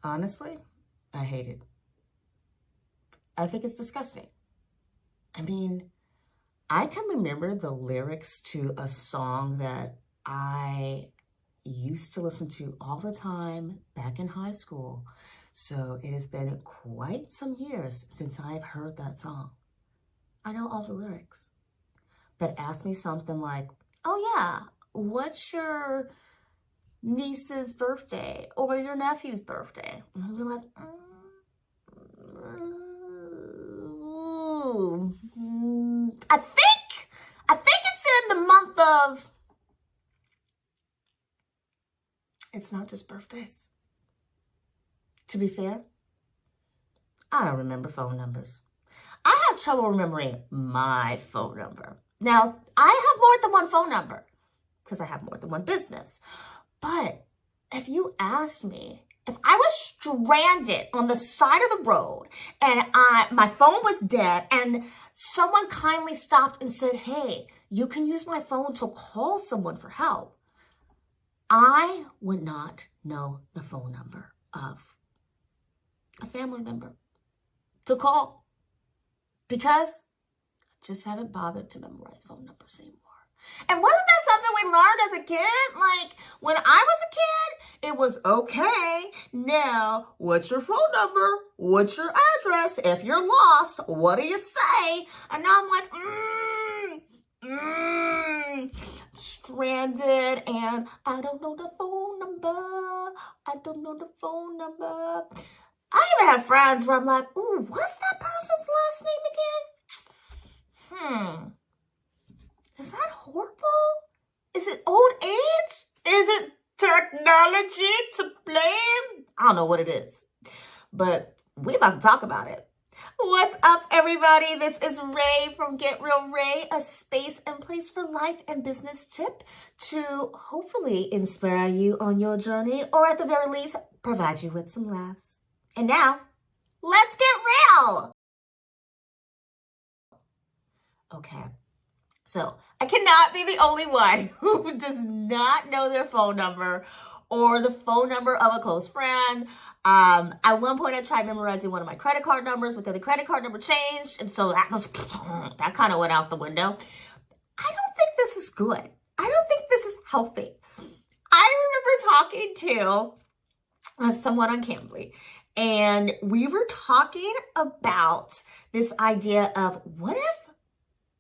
Honestly, I hate it. I think it's disgusting. I mean, I can remember the lyrics to a song that I used to listen to all the time back in high school. So it has been quite some years since I've heard that song. I know all the lyrics, but ask me something like, oh yeah, what's your niece's birthday or your nephew's birthday? And I'll be like, I think it's in the month of, it's not just birthdays. To be fair, I don't remember phone numbers. I have trouble remembering my phone number. Now, I have more than one phone number because I have more than one business. But if you asked me, if I was stranded on the side of the road and my phone was dead and someone kindly stopped and said, hey, you can use my phone to call someone for help, I would not know the phone number of a family member to call because I just haven't bothered to memorize phone numbers anymore. And wasn't that something we learned as a kid? Like, when I was a kid, it was okay. Now, what's your phone number? What's your address? If you're lost, what do you say? And now I'm like, stranded, and I don't know the phone number. I don't know the phone number. I even have friends where I'm like, ooh, what's that person's last name again? Is that horrible? Is it old age? Is it technology to blame? I don't know what it is, but we about to talk about it. What's up, everybody? This is Ray from Get Real Ray, a space and place for life and business tip to hopefully inspire you on your journey, or at the very least, provide you with some laughs. And now, let's get real. Okay. So I cannot be the only one who does not know their phone number or the phone number of a close friend. At one point, I tried memorizing one of my credit card numbers, but then the credit card number changed. And so that kind of went out the window. I don't think this is good. I don't think this is healthy. I remember talking to someone on Cambly, and we were talking about this idea of what if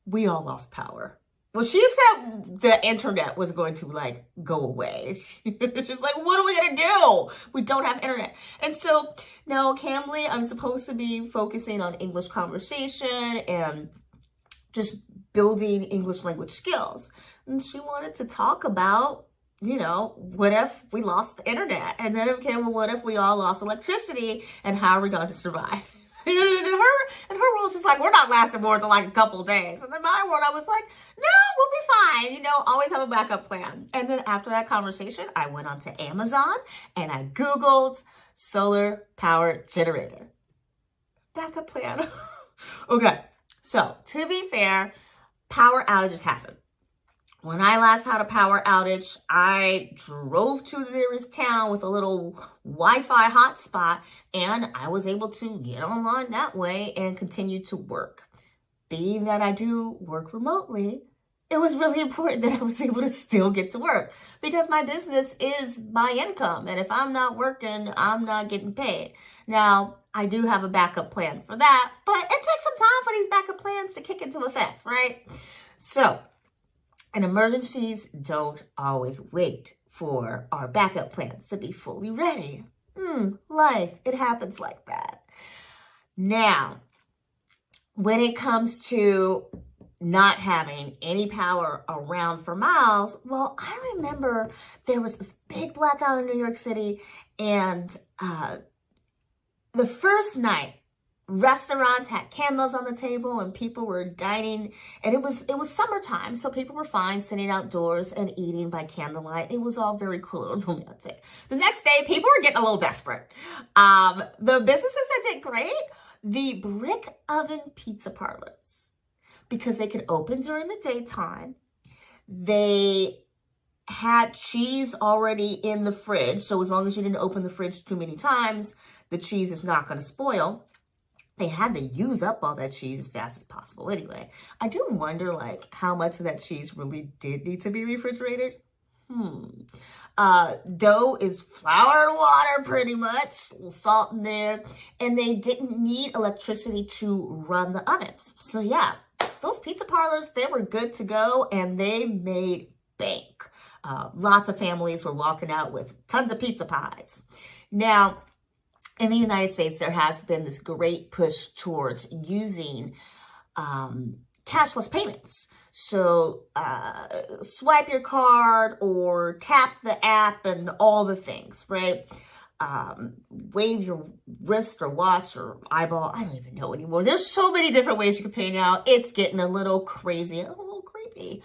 we all lost power? Well, she said the internet was going to go away. She's like, what are we going to do? We don't have internet. And so now Cambly, I'm supposed to be focusing on English conversation and just building English language skills. And she wanted to talk about, what if we lost the internet? And then, okay, well, what if we all lost electricity, and how are we going to survive? And her world's just like, we're not lasting more than a couple days. And in my world, I was like, no, we'll be fine. Always have a backup plan. And then after that conversation, I went on to Amazon and I Googled solar power generator. Backup plan. Okay. So to be fair, power outages happen. When I last had a power outage, I drove to the nearest town with a little Wi-Fi hotspot, and I was able to get online that way and continue to work. Being that I do work remotely, it was really important that I was able to still get to work because my business is my income, and if I'm not working, I'm not getting paid. Now, I do have a backup plan for that, but it takes some time for these backup plans to kick into effect, right? So, and emergencies don't always wait for our backup plans to be fully ready. Life, it happens like that. Now, when it comes to not having any power around for miles, well, I remember there was this big blackout in New York City, and the first night, restaurants had candles on the table and people were dining, and it was summertime, so people were fine sitting outdoors and eating by candlelight. It was all very cool and romantic. The next day, people were getting a little desperate. The businesses that did great, the brick oven pizza parlors, because they could open during the daytime. They had cheese already in the fridge. So as long as you didn't open the fridge too many times, the cheese is not going to spoil. They had to use up all that cheese as fast as possible. Anyway, I do wonder like how much of that cheese really did need to be refrigerated. Dough is flour and water pretty much, a little salt in there, and they didn't need electricity to run the ovens. So yeah, those pizza parlors, they were good to go and they made bank. Lots of families were walking out with tons of pizza pies. Now, in the United States, there has been this great push towards using cashless payments. So swipe your card or tap the app and all the things, right? Wave your wrist or watch or eyeball. I don't even know anymore. There's so many different ways you can pay now. It's getting a little crazy, a little creepy.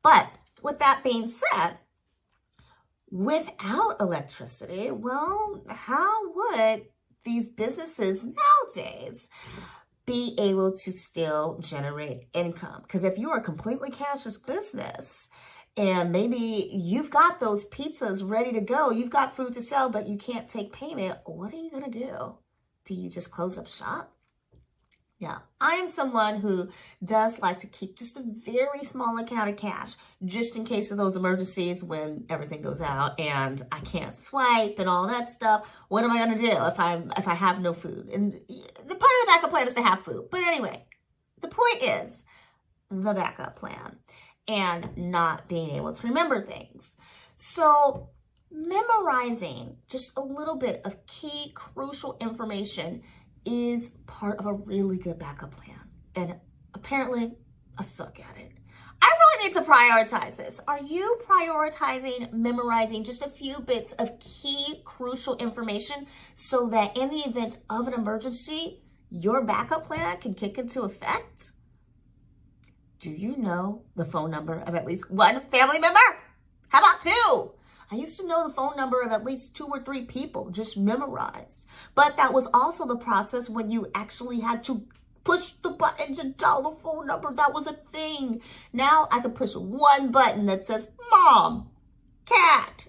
But with that being said, without electricity, well, how would these businesses nowadays be able to still generate income? Because if you're a completely cashless business and maybe you've got those pizzas ready to go, you've got food to sell, but you can't take payment, what are you going to do? Do you just close up shop? Now, I am someone who does like to keep just a very small account of cash, just in case of those emergencies when everything goes out and I can't swipe and all that stuff. What am I going to do if I have no food? And the part of the backup plan is to have food. But anyway, the point is the backup plan and not being able to remember things. So memorizing just a little bit of key crucial information is part of a really good backup plan. And apparently, I suck at it. I really need to prioritize this. Are you prioritizing memorizing just a few bits of key crucial information so that in the event of an emergency, your backup plan can kick into effect? Do you know the phone number of at least one family member? How about two? I used to know the phone number of at least 2 or 3 people, just memorized. But that was also the process when you actually had to push the button to dial the phone number. That was a thing. Now I can push one button that says, Mom, Cat,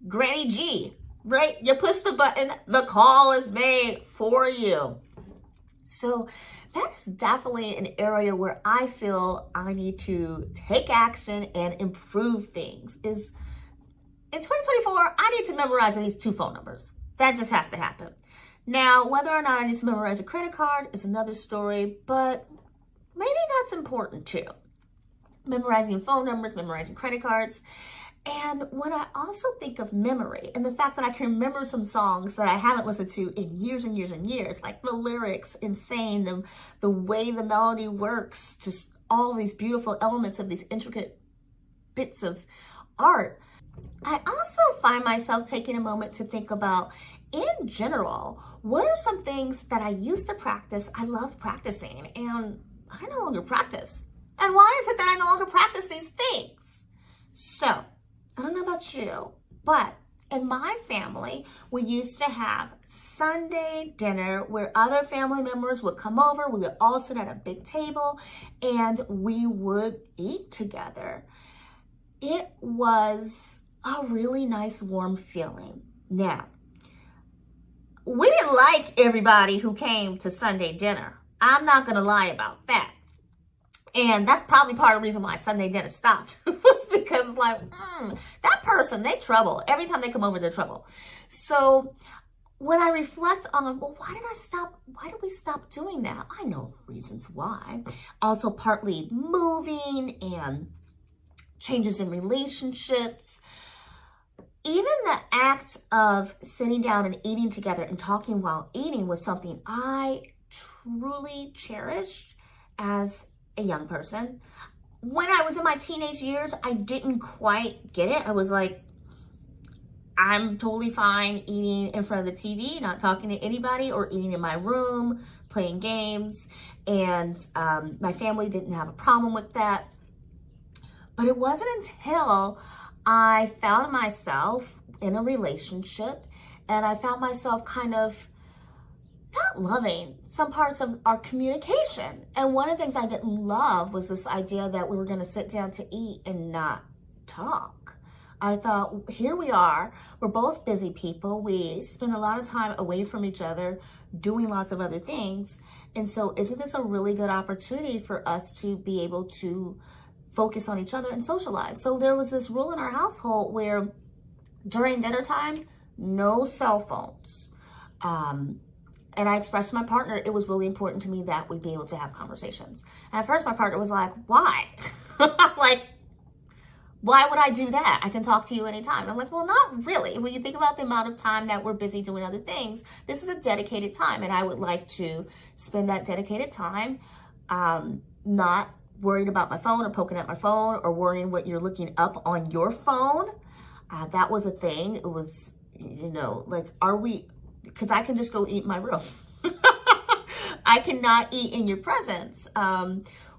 Granny G, right? You push the button, the call is made for you. So that's definitely an area where I feel I need to take action and improve things. In 2024, I need to memorize at least 2 phone numbers. That just has to happen. Now, whether or not I need to memorize a credit card is another story, but maybe that's important too. Memorizing phone numbers, memorizing credit cards. And when I also think of memory and the fact that I can remember some songs that I haven't listened to in years and years and years, like the lyrics, insane, the way the melody works, just all these beautiful elements of these intricate bits of art. I also find myself taking a moment to think about, in general, what are some things that I used to practice, I loved practicing, and I no longer practice? And why is it that I no longer practice these things? So, I don't know about you, but in my family, we used to have Sunday dinner where other family members would come over. We would all sit at a big table and we would eat together. It was a really nice, warm feeling. Now, we didn't like everybody who came to Sunday dinner. I'm not going to lie about that. And that's probably part of the reason why Sunday dinner stopped. was because like, that person, they trouble. Every time they come over, they're trouble. So when I reflect on, well, why did we stop doing that? I know reasons why. Also partly moving and changes in relationships. Even the act of sitting down and eating together and talking while eating was something I truly cherished as a young person. When I was in my teenage years, I didn't quite get it. I was like, I'm totally fine eating in front of the TV, not talking to anybody, or eating in my room, playing games. And my family didn't have a problem with that. But it wasn't until I found myself in a relationship and I found myself kind of not loving some parts of our communication. And one of the things I didn't love was this idea that we were going to sit down to eat and not talk. I thought, here we are, we're both busy people. We spend a lot of time away from each other, doing lots of other things. And so isn't this a really good opportunity for us to be able to focus on each other and socialize? So there was this rule in our household where during dinner time, no cell phones. And I expressed to my partner, it was really important to me that we be able to have conversations. And at first my partner was like, why? Like, why would I do that? I can talk to you anytime. And I'm like, well, not really. When you think about the amount of time that we're busy doing other things, this is a dedicated time. And I would like to spend that dedicated time not worried about my phone or poking at my phone or worrying what you're looking up on your phone. That was a thing. It was, like, because I can just go eat in my room. I cannot eat in your presence.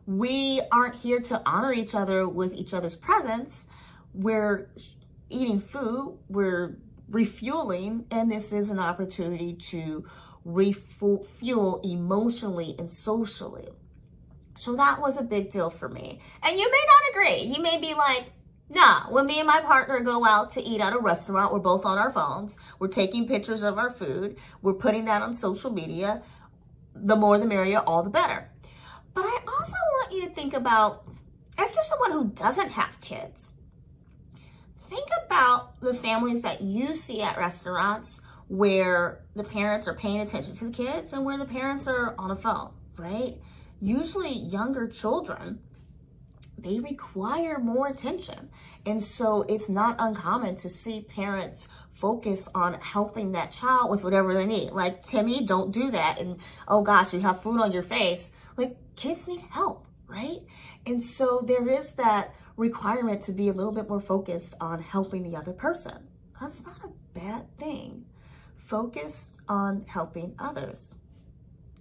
We aren't here to honor each other with each other's presence. We're eating food, we're refueling, and this is an opportunity to refuel emotionally and socially. So that was a big deal for me. And you may not agree. You may be like, nah, when me and my partner go out to eat at a restaurant, we're both on our phones. We're taking pictures of our food. We're putting that on social media. The more the merrier, all the better. But I also want you to think about, if you're someone who doesn't have kids, think about the families that you see at restaurants where the parents are paying attention to the kids and where the parents are on a phone, right? Usually younger children, they require more attention. And so it's not uncommon to see parents focus on helping that child with whatever they need. Like, Timmy, don't do that. And, oh gosh, you have food on your face. Like, kids need help, right? And so there is that requirement to be a little bit more focused on helping the other person. That's not a bad thing. Focused on helping others.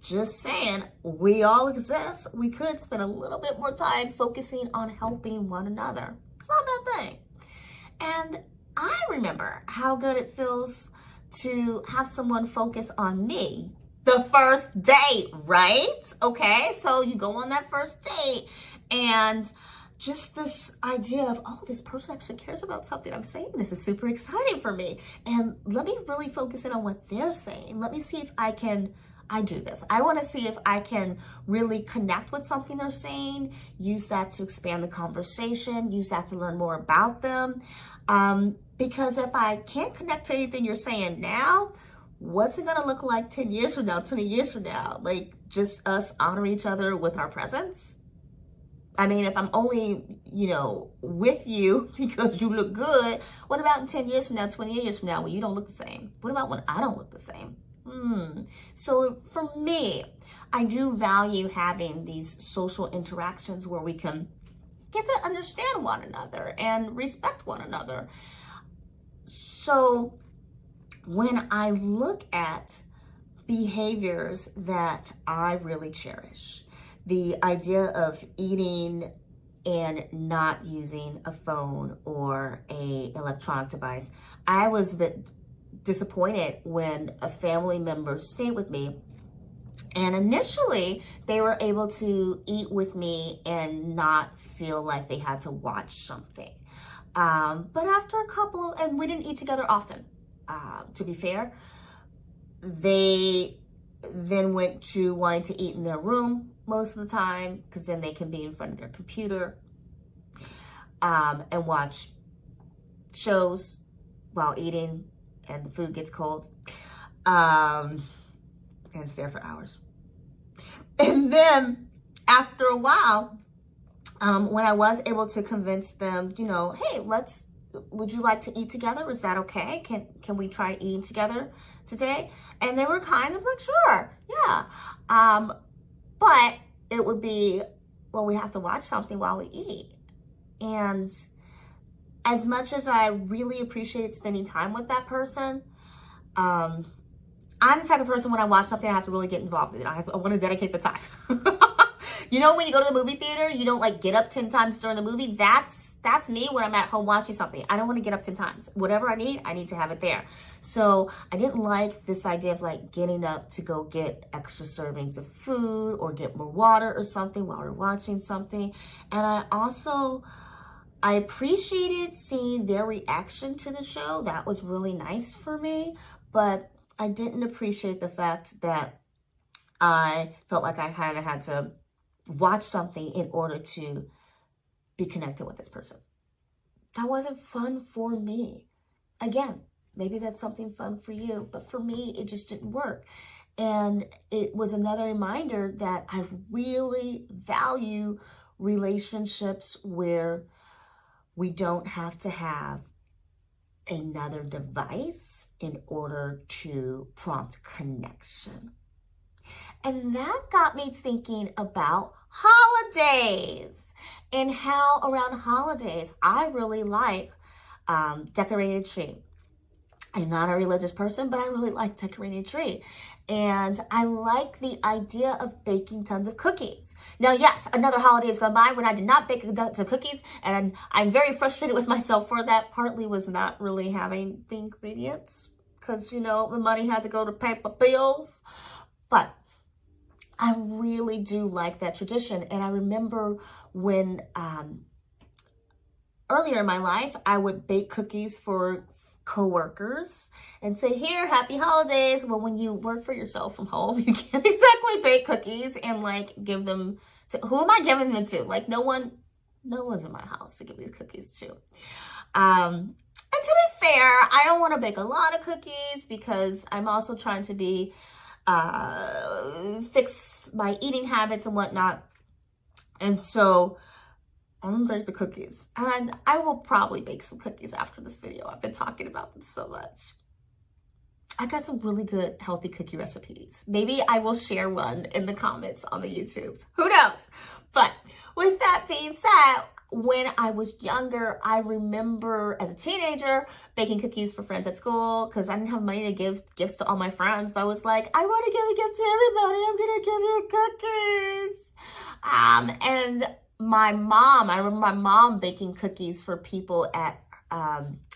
Just saying, we all exist. We could spend a little bit more time focusing on helping one another. It's not a bad thing. And I remember how good it feels to have someone focus on me the first date, right? Okay, so you go on that first date and just this idea of, oh, this person actually cares about something I'm saying. This is super exciting for me. And let me really focus in on what they're saying. Let me see if I do this. I want to see if I can really connect with something they're saying, use that to expand the conversation, use that to learn more about them. Because if I can't connect to anything you're saying now, what's it going to look like 10 years from now, 20 years from now? Like, just us honoring each other with our presence? I mean, if I'm only, with you because you look good, what about in 10 years from now, 20 years from now when you don't look the same? What about when I don't look the same? So for me, I do value having these social interactions where we can get to understand one another and respect one another. So when I look at behaviors that I really cherish, the idea of eating and not using a phone or a electronic device, I was a bit disappointed when a family member stayed with me, and initially they were able to eat with me and not feel like they had to watch something. But after a couple, and we didn't eat together often, to be fair, they then went to wanting to eat in their room most of the time, because then they can be in front of their computer and watch shows while eating, and the food gets cold, and it's there for hours. And then after a while, when I was able to convince them, hey, would you like to eat together? Is that okay? Can we try eating together today? And they were kind of like, sure, yeah. But it would be, well, we have to watch something while we eat. And as much as I really appreciated spending time with that person, I'm the type of person, when I watch something, I have to really get involved in it. I want to dedicate the time. When you go to the movie theater, you don't get up 10 times during the movie. That's me when I'm at home watching something. I don't want to get up 10 times. Whatever I need to have it there. So I didn't like this idea of getting up to go get extra servings of food or get more water or something while we're watching something. And I also I appreciated seeing their reaction to the show. That was really nice for me, but I didn't appreciate the fact that I felt like I kind of had to watch something in order to be connected with this person. That wasn't fun for me. Again, maybe that's something fun for you, but for me, it just didn't work. And it was another reminder that I really value relationships where we don't have to have another device in order to prompt connection. And that got me thinking about holidays and how around holidays I really like decorating a tree. I'm not a religious person, but I really like decorating a tree. And I like the idea of baking tons of cookies. Now, yes, another holiday has gone by when I did not bake tons of cookies, and I'm very frustrated with myself for that. Partly was not really having the ingredients because, the money had to go to pay for bills. But I really do like that tradition. And I remember when earlier in my life, I would bake cookies for coworkers and say, here, happy holidays. Well, when you work for yourself from home, you can't exactly bake cookies and give them to, who am I giving them to? No one's in my house to give these cookies to. And to be fair, I don't want to bake a lot of cookies because I'm also trying to be fix my eating habits and whatnot. And so I'm gonna bake the cookies, and I will probably bake some cookies after this video. I've been talking about them so much. I got some really good healthy cookie recipes. Maybe I will share one in the comments on the YouTubes. Who knows? But with that being said, when I was younger, I remember as a teenager baking cookies for friends at school because I didn't have money to give gifts to all my friends. But I was like, I want to give a gift to everybody. I'm gonna give you cookies. And I remember my mom baking cookies for people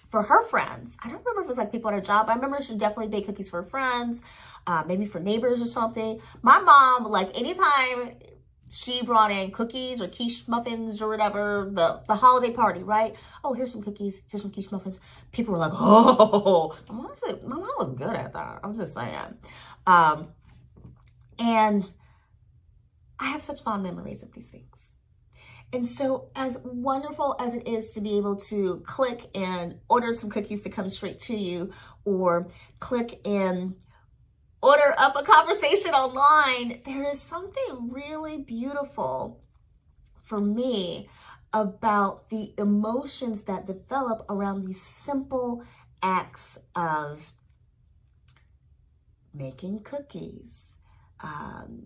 for her friends. I don't remember if it was people at her job, but I remember she definitely baked cookies for her friends, maybe for neighbors or something. My mom, anytime she brought in cookies or quiche muffins or whatever, the holiday party, right? Oh, here's some cookies, here's some quiche muffins. People were like, oh, my mom was good at that. I'm just saying. And I have such fond memories of these things. And so as wonderful as it is to be able to click and order some cookies to come straight to you, or click and order up a conversation online, there is something really beautiful for me about the emotions that develop around these simple acts of making cookies,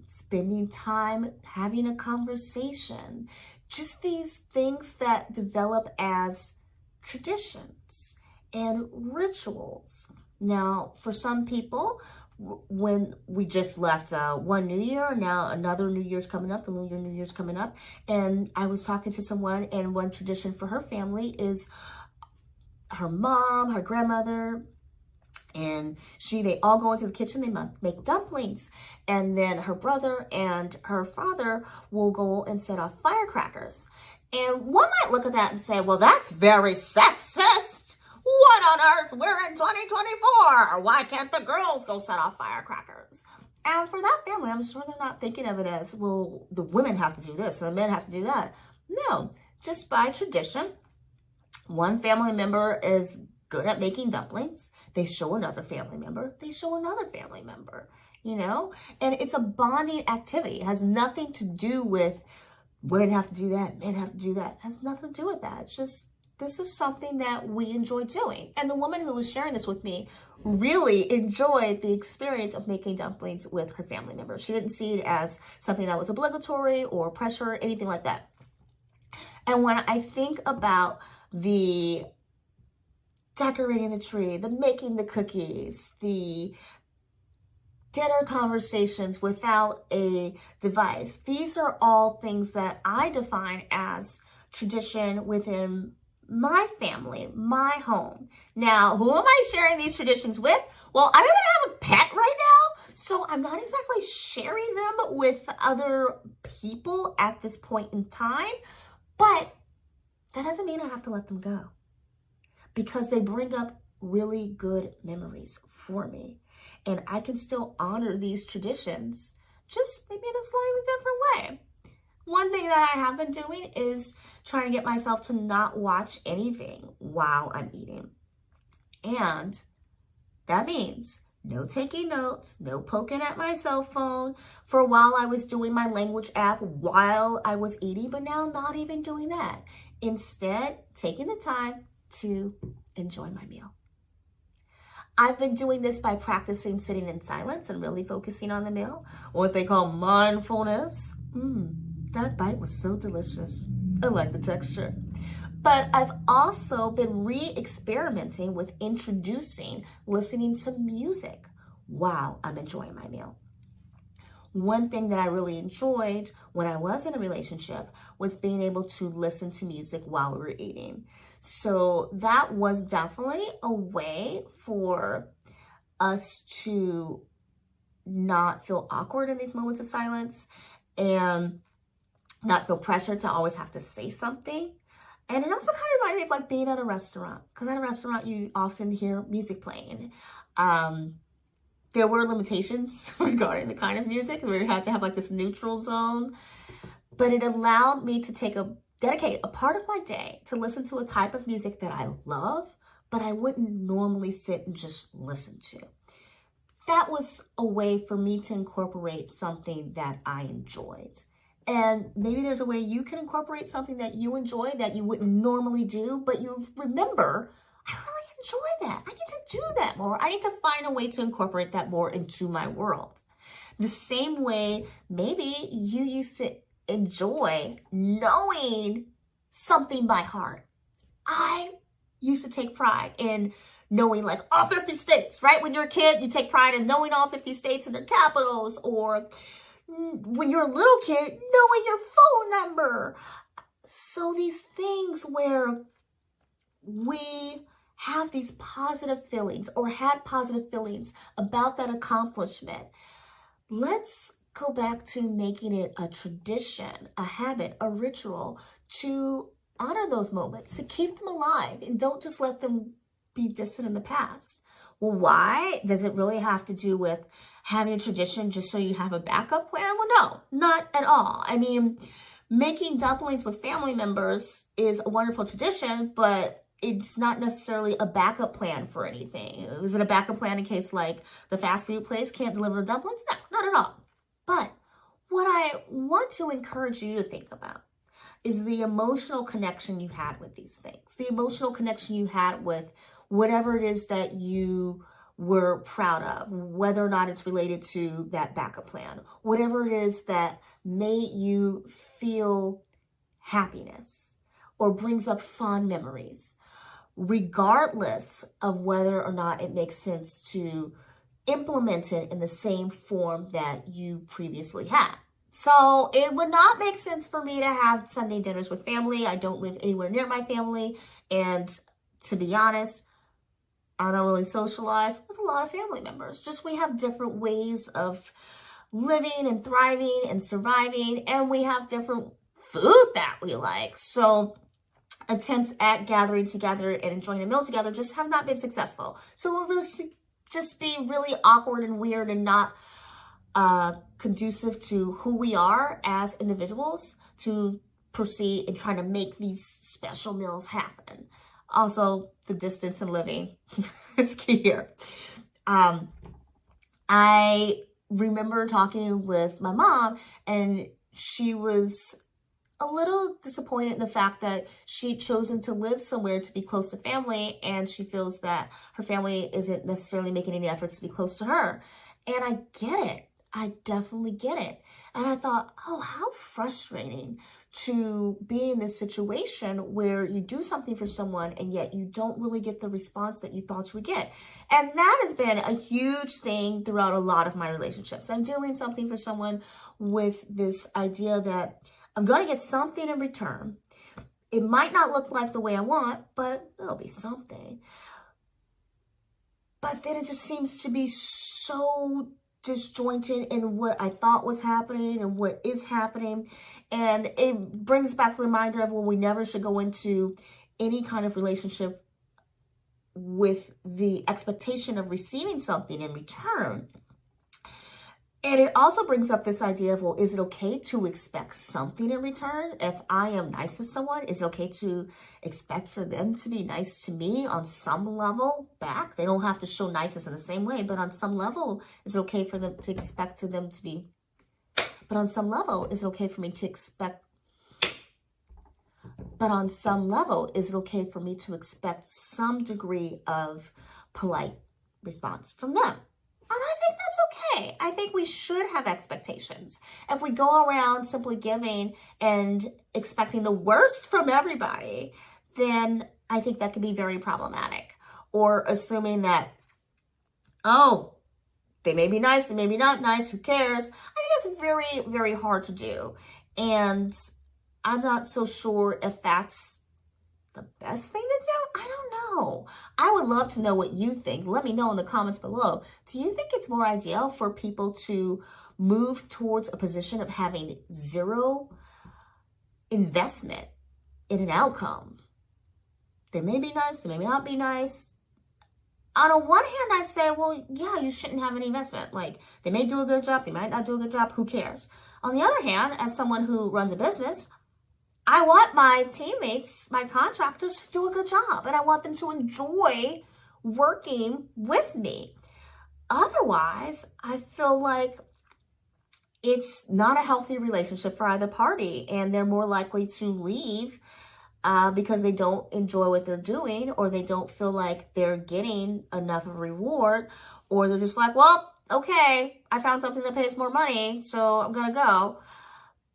spending time having a conversation, just these things that develop as traditions and rituals. Now, for some people, when we just left one New Year, now another New Year's coming up, the Lunar New Year's coming up, and I was talking to someone, and one tradition for her family is her mom, her grandmother, and they all go into the kitchen, they make dumplings, and then her brother and her father will go and set off firecrackers. And one might look at that and say, well, that's very sexist. What on earth? We're in 2024. Why can't the girls go set off firecrackers? And for that family, I'm sure they're not thinking of it as, well, the women have to do this and the men have to do that. No, just by tradition, one family member is good at making dumplings. They show another family member. They show another family member, And it's a bonding activity. It has nothing to do with women have to do that, men have to do that. It has nothing to do with that. It's just, this is something that we enjoy doing. And the woman who was sharing this with me really enjoyed the experience of making dumplings with her family members. She didn't see it as something that was obligatory or pressure or anything like that. And when I think about the decorating the tree, the making the cookies, the dinner conversations without a device, these are all things that I define as tradition within my family, my home. Now, who am I sharing these traditions with? Well, I don't even have a pet right now, so I'm not exactly sharing them with other people at this point in time, but that doesn't mean I have to let them go, because they bring up really good memories for me. And I can still honor these traditions, just maybe in a slightly different way. One thing that I have been doing is trying to get myself to not watch anything while I'm eating. And that means no taking notes, no poking at my cell phone. For a while, I was doing my language app while I was eating, but now not even doing that. Instead, taking the time to enjoy my meal. I've been doing this by practicing sitting in silence and really focusing on the meal, what they call mindfulness. That bite was so delicious. I like the texture. But I've also been re-experimenting with introducing listening to music while I'm enjoying my meal. One thing that I really enjoyed when I was in a relationship was being able to listen to music while we were eating. So that was definitely a way for us to not feel awkward in these moments of silence and not feel pressure to always have to say something. And it also kind of reminded me of like being at a restaurant, because at a restaurant you often hear music playing. There were limitations regarding the kind of music. We had to have like this neutral zone, but it allowed me to dedicate a part of my day to listen to a type of music that I love, but I wouldn't normally sit and just listen to. That was a way for me to incorporate something that I enjoyed. And maybe there's a way you can incorporate something that you enjoy that you wouldn't normally do, but you remember, I really enjoy that. I need to do that more. I need to find a way to incorporate that more into my world. The same way maybe you used to enjoy knowing something by heart. I used to take pride in knowing like all 50 states, right? When you're a kid, you take pride in knowing all 50 states and their capitals, or when you're a little kid, knowing your phone number. So these things where we have these positive feelings or had positive feelings about that accomplishment, let's go back to making it a tradition, a habit, a ritual to honor those moments, to keep them alive, and don't just let them be distant in the past. Well, why? Does it really have to do with having a tradition just so you have a backup plan? Well, no, not at all. I mean, making dumplings with family members is a wonderful tradition, but it's not necessarily a backup plan for anything. Is it a backup plan in case like the fast food place can't deliver dumplings? No, not at all. But what I want to encourage you to think about is the emotional connection you had with these things, the emotional connection you had with whatever it is that you were proud of, whether or not it's related to that backup plan, whatever it is that made you feel happiness or brings up fond memories, regardless of whether or not it makes sense to implement it in the same form that you previously had. So it would not make sense for me to have Sunday dinners with family. I don't live anywhere near my family. And to be honest, I don't really socialize with a lot of family members. Just we have different ways of living and thriving and surviving, and we have different food that we like. So attempts at gathering together and enjoying a meal together just have not been successful. So it will really just be really awkward and weird and not conducive to who we are as individuals to proceed in trying to make these special meals happen. Also, the distance and living is key here. I remember talking with my mom, and she was a little disappointed in the fact that she'd chosen to live somewhere to be close to family, and she feels that her family isn't necessarily making any efforts to be close to her. And I get it. I definitely get it. And I thought, oh, how frustrating to be in this situation where you do something for someone and yet you don't really get the response that you thought you would get. And that has been a huge thing throughout a lot of my relationships. I'm doing something for someone with this idea that I'm going to get something in return. It might not look like the way I want, but it'll be something. But then it just seems to be so disjointed in what I thought was happening and what is happening. And it brings back the reminder of, well, we never should go into any kind of relationship with the expectation of receiving something in return. And it also brings up this idea of, well, is it okay to expect something in return? If I am nice to someone, is it okay to expect for them to be nice to me on some level back? They don't have to show niceness in the same way, but on some level, is it okay for them to expect to them to be, but on some level, is it okay for me to expect, but on some level, is it okay for me to expect some degree of polite response from them? And I think that's okay. I think we should have expectations. If we go around simply giving and expecting the worst from everybody, then I think that can be very problematic. Or assuming that, oh, they may be nice, they may be not nice, who cares? I think it's very, very hard to do. And I'm not so sure if that's the best thing to do. I don't know. I would love to know what you think. Let me know in the comments below. Do you think it's more ideal for people to move towards a position of having zero investment in an outcome? They may be nice, they may not be nice. On the one hand, I say, well, yeah, you shouldn't have any investment. Like, they may do a good job, they might not do a good job, who cares? On the other hand, as someone who runs a business, I want my teammates, my contractors, to do a good job, and I want them to enjoy working with me. Otherwise, I feel like it's not a healthy relationship for either party, and they're more likely to leave because they don't enjoy what they're doing, or they don't feel like they're getting enough of a reward, or they're just like, well, okay, I found something that pays more money, so I'm gonna go.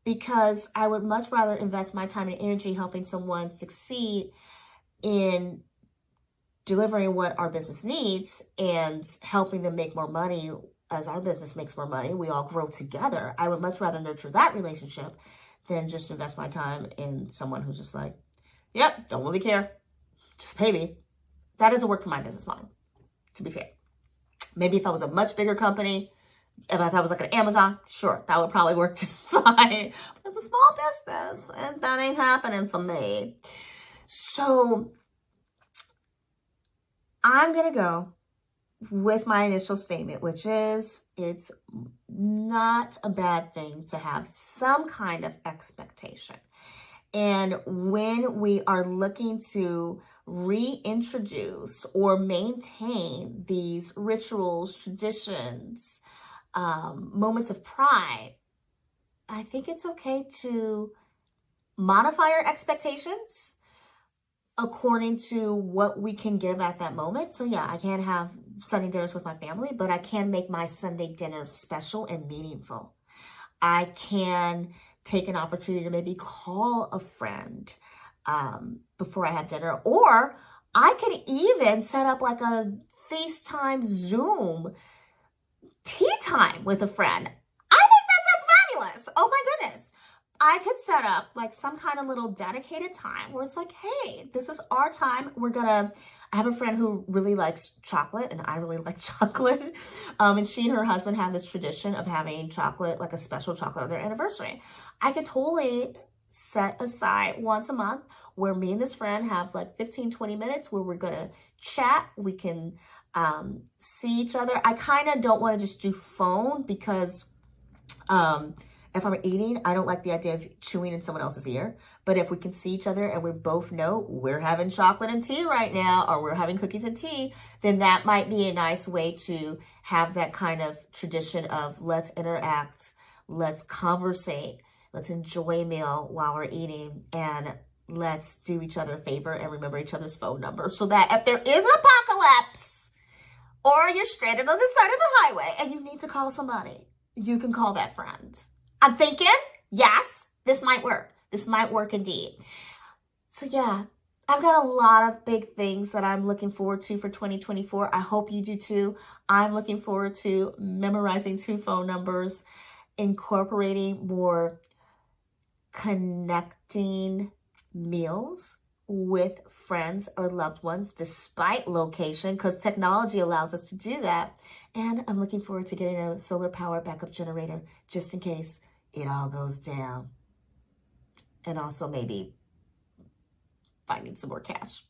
Because I would much rather invest my time and energy helping someone succeed in delivering what our business needs and helping them make more money. As our business makes more money, we all grow together. I would much rather nurture that relationship than just invest my time in someone who's just like, yep, don't really care, just pay me. That doesn't work for my business model, to be fair. Maybe if I was a much bigger company, if I was like an Amazon, sure, that would probably work just fine. But it's a small business, and that ain't happening for me. So I'm going to go with my initial statement, which is it's not a bad thing to have some kind of expectation. And when we are looking to reintroduce or maintain these rituals, traditions, moments of pride, I think it's okay to modify our expectations according to what we can give at that moment. So yeah, I can't have Sunday dinners with my family, but I can make my Sunday dinner special and meaningful. I can take an opportunity to maybe call a friend before I have dinner, or I could even set up like a FaceTime Zoom tea time with a friend. I think that sounds fabulous. Oh my goodness. I could set up like some kind of little dedicated time where it's like, hey, this is our time. I have a friend who really likes chocolate, and I really like chocolate. And she and her husband have this tradition of having chocolate, like a special chocolate on their anniversary. I could totally set aside once a month where me and this friend have like 15, 20 minutes where we're going to chat. We can see each other. I kind of don't want to just do phone because if I'm eating, I don't like the idea of chewing in someone else's ear. But if we can see each other and we both know we're having chocolate and tea right now, or we're having cookies and tea, then that might be a nice way to have that kind of tradition of let's interact, let's conversate, let's enjoy a meal while we're eating, and let's do each other a favor and remember each other's phone number so that if there is an apocalypse, or you're stranded on the side of the highway and you need to call somebody, you can call that friend. I'm thinking, yes, this might work. This might work indeed. So yeah, I've got a lot of big things that I'm looking forward to for 2024. I hope you do too. I'm looking forward to memorizing 2 phone numbers, incorporating more connecting meals with friends or loved ones despite location, because technology allows us to do that. And I'm looking forward to getting a solar power backup generator just in case it all goes down. and also maybe finding some more cash.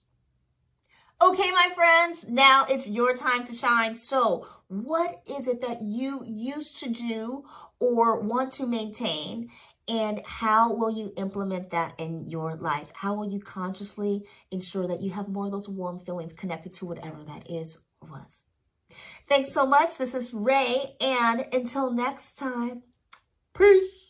Okay, my friends, now it's your time to shine. So what is it that you used to do or want to maintain? And how will you implement that in your life? How will you consciously ensure that you have more of those warm feelings connected to whatever that is or was? Thanks so much. This is Ray. And until next time, peace.